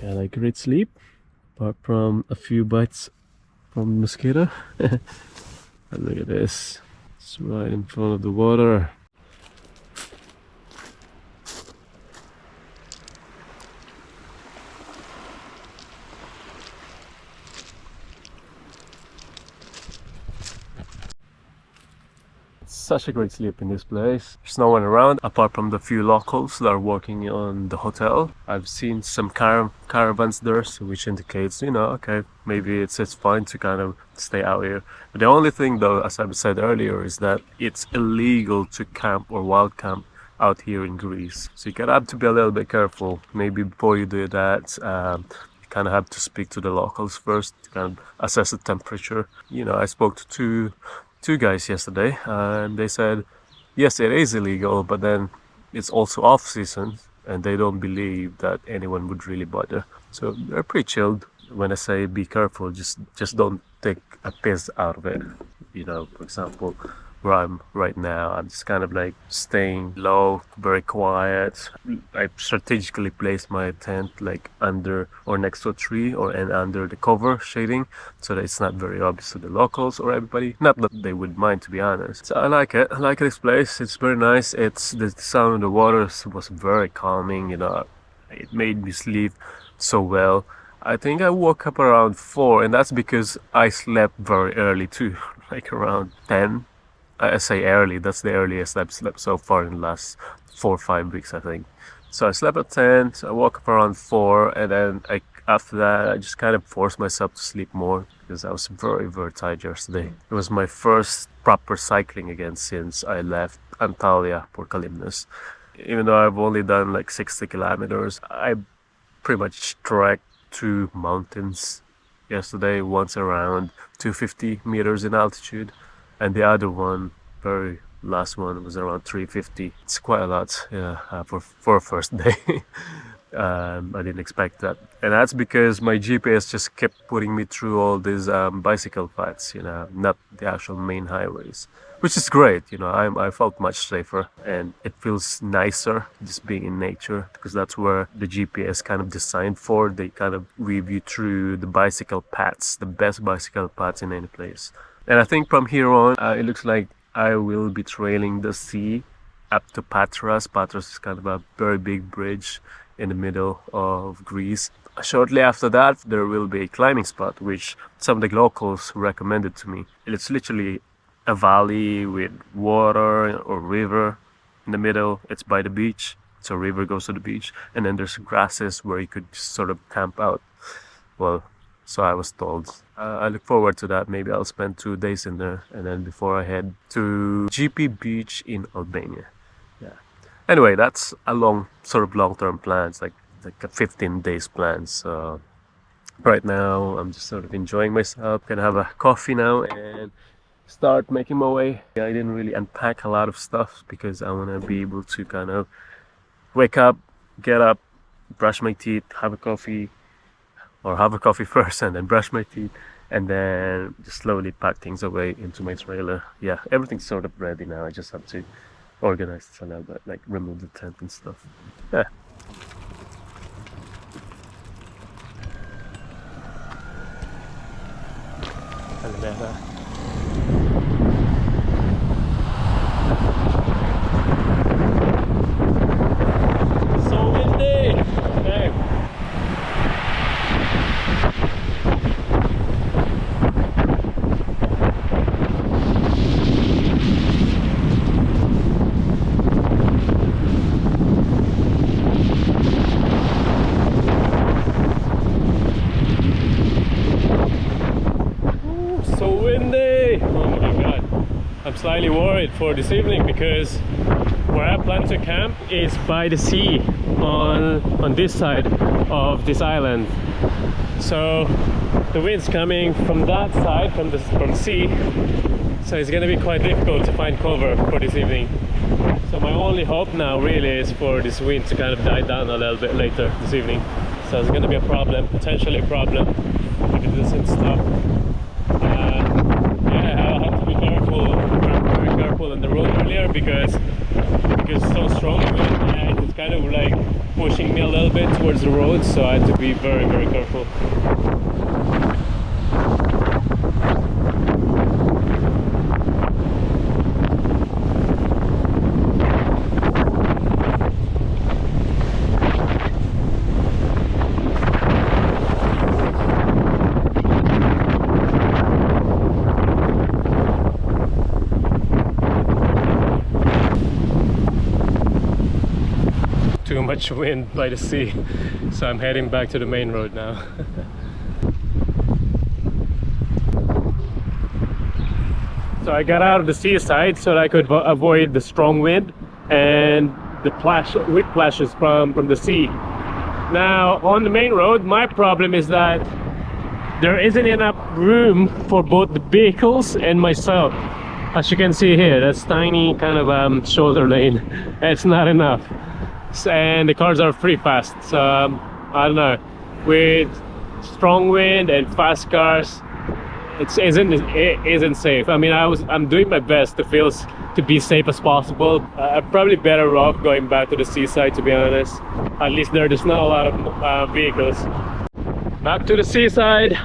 Got a great sleep, apart from a few bites from the mosquito. Look at this, it's right in front of the water. Such a great sleep in this place. There's no one around apart from the few locals that are working on the hotel. I've seen some caravans there, so which indicates, you know, okay, maybe it's fine to kind of stay out here. But the only thing though, as I said earlier, is that it's illegal to camp or wild camp out here in Greece. So you kind of have to be a little bit careful. Maybe before you do that, you kind of have to speak to the locals first to kind of assess the temperature. You know, I spoke to two guys yesterday, and they said yes, it is illegal, but then it's also off season and they don't believe that anyone would really bother, so they're pretty chilled. When I say be careful, just don't take a piss out of it. You know, for example, where I'm right now, I'm just kind of like staying low, very quiet. I strategically placed my tent like under or next to a tree or and under the cover shading, so that it's not very obvious to the locals or everybody. Not that they would mind, to be honest. So I like it. I like this place. It's very nice. It's the sound of the water was very calming. You know, it made me sleep so well. I think I woke up around 4, and that's because I slept very early too, like around 10. I say early, that's the earliest I've slept so far in the last 4 or 5 weeks, I think. So I slept at 10, so I woke up around 4, and then after that I just kind of forced myself to sleep more because I was very, very tired yesterday. It was my first proper cycling again since I left Antalya for Kalymnos. Even though I've only done like 60 kilometers, I pretty much trekked 2 mountains yesterday, once around 250 meters in altitude, and the other one, very last one, was around 350. It's quite a lot, yeah, for a first day. I didn't expect that, and that's because my GPS just kept putting me through all these bicycle paths, you know, not the actual main highways, which is great. You know, I felt much safer, and it feels nicer just being in nature, because that's where the GPS kind of designed for. They kind of weave you through the bicycle paths, the best bicycle paths in any place. And I think from here on, it looks like I will be trailing the sea up to Patras. Patras is kind of a very big bridge in the middle of Greece. Shortly after that, there will be a climbing spot, which some of the locals recommended to me. It's literally a valley with water or river in the middle. It's by the beach, so river goes to the beach, and then there's grasses where you could sort of camp out. Well, so I was told. I look forward to that. Maybe I'll spend 2 days in there, and then before I head to GP Beach in Albania. Yeah. Anyway, that's a long-term plan. It's like a 15 days plan. So right now I'm just sort of enjoying myself. Gonna have a coffee now and start making my way. I didn't really unpack a lot of stuff because I want to be able to kind of wake up, get up, brush my teeth, have a coffee, or have a coffee first and then brush my teeth, and then just slowly pack things away into my trailer. Yeah, everything's sort of ready now. I just have to organize this a little bit, like remove the tent and stuff. Yeah. So windy! Okay. I'm slightly worried for this evening because where I plan to camp is by the sea on this side of this island. So the wind's coming from that side, from the sea, so it's gonna be quite difficult to find cover for this evening. So my only hope now really is for this wind to kind of die down a little bit later this evening. So it's gonna be a problem, potentially a problem, if it doesn't stop. On the road earlier because it's so strong and it's kind kind of like pushing me a little bit towards the road, so I had to be very, very careful. Too much wind by the sea, so I'm heading back to the main road now. So I got out of the seaside so that I could avoid the strong wind and the wind flashes from the sea. Now on the main road, my problem is that there isn't enough room for both the vehicles and myself. As you can see here, that's tiny kind of shoulder lane. It's not enough. And the cars are pretty fast, so I don't know, with strong wind and fast cars it isn't safe. I mean, I'm doing my best to be safe as possible. I'm probably better off going back to the seaside, to be honest. At least there's not a lot of vehicles. Back to the seaside,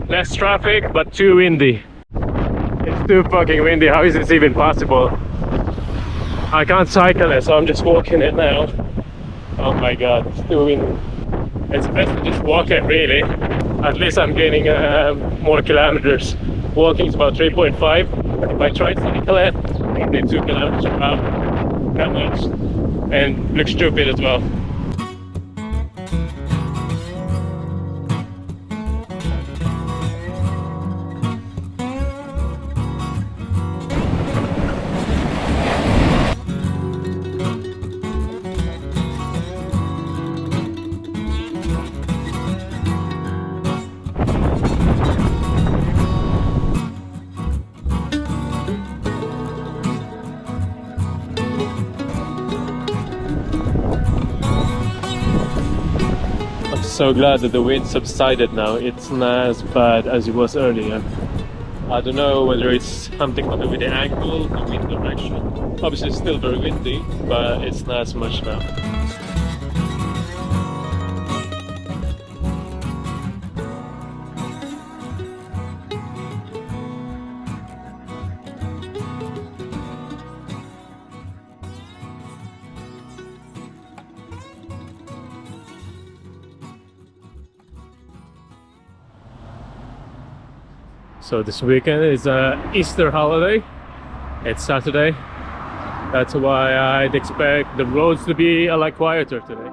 less traffic but too windy. It's too fucking windy. How is this even possible? I can't cycle it, so I'm just walking it now. Oh my god, it's too windy. It's best to just walk it, really. At least I'm gaining more kilometers. Walking is about 3.5. If I try to cycle it, maybe 2 kilometers around. That much. And looks stupid as well. So glad that the wind subsided now. It's not as bad as it was earlier. I don't know whether it's something to do with the angle, the wind direction. Obviously it's still very windy, but it's not as much now. So this weekend is a Easter holiday. It's Saturday. That's why I'd expect the roads to be a lot quieter today.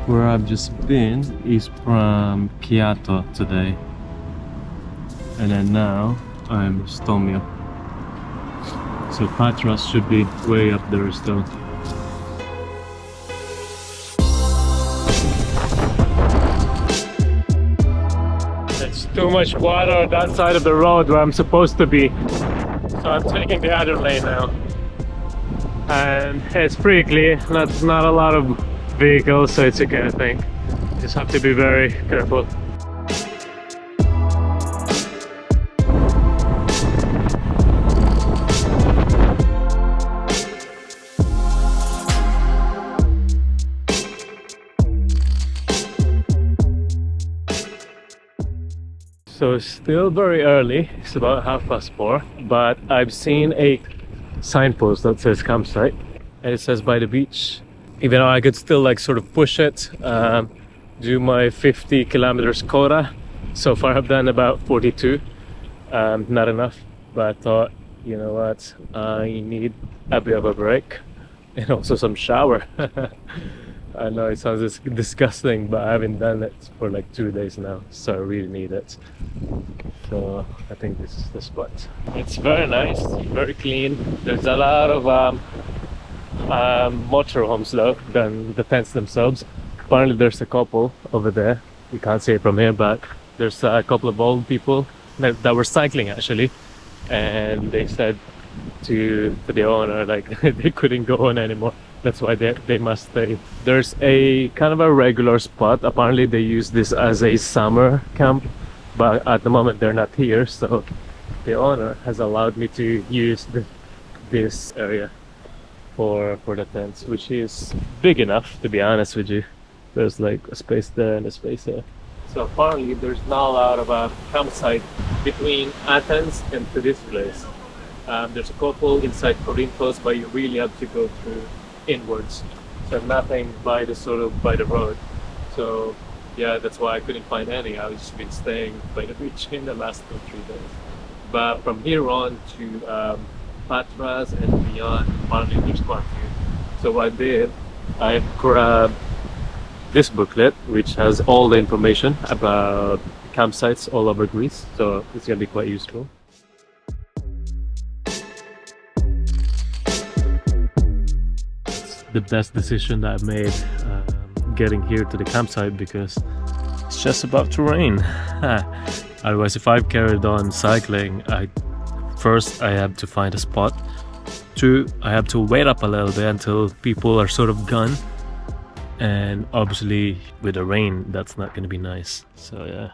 Where I've just been is from Kyoto today, and then now I'm Stomio. So Patras should be way up there still. There's too much water on that side of the road where I'm supposed to be, so I'm taking the other lane now. And it's pretty clear, not a lot of vehicles, so it's okay, I think. Just have to be very careful. So it's still very early, it's about 4:30, but I've seen a signpost that says campsite, and it says by the beach. Even though I could still like sort of push it, do my 50 kilometers quota. So far I've done about 42, not enough, but I thought, you know what, I need a bit of a break and also some shower. I know it sounds disgusting, but I haven't done it for like 2 days now, so I really need it. So I think this is the spot. It's very nice, very clean. There's a lot of motorhomes though than the tents themselves. Apparently there's a couple over there. You can't see it from here, but there's a couple of old people that were cycling actually, and they said to the owner like they couldn't go on anymore. That's why they must stay. There's a kind of a regular spot. Apparently they use this as a summer camp, but at the moment they're not here, so the owner has allowed me to use this area for the tents, which is big enough, to be honest with you. There's like a space there and a space there. So apparently there's not a lot of a campsite between Athens and to this place. There's a couple inside Corinthos, but you really have to go through inwards. So nothing by the road. So yeah, that's why I couldn't find any. I've just been staying by the beach in the last 2-3 days. But from here on to Patras and beyond, apparently there's quite a few. So what I did, I grabbed this booklet, which has all the information about campsites all over Greece. So it's gonna be quite useful. It's the best decision that I've made getting here to the campsite, because it's just about to rain. Otherwise, if I've carried on cycling, first I have to find a spot. 2, I have to wait up a little bit until people are sort of gone. And obviously with the rain, that's not going to be nice. So yeah.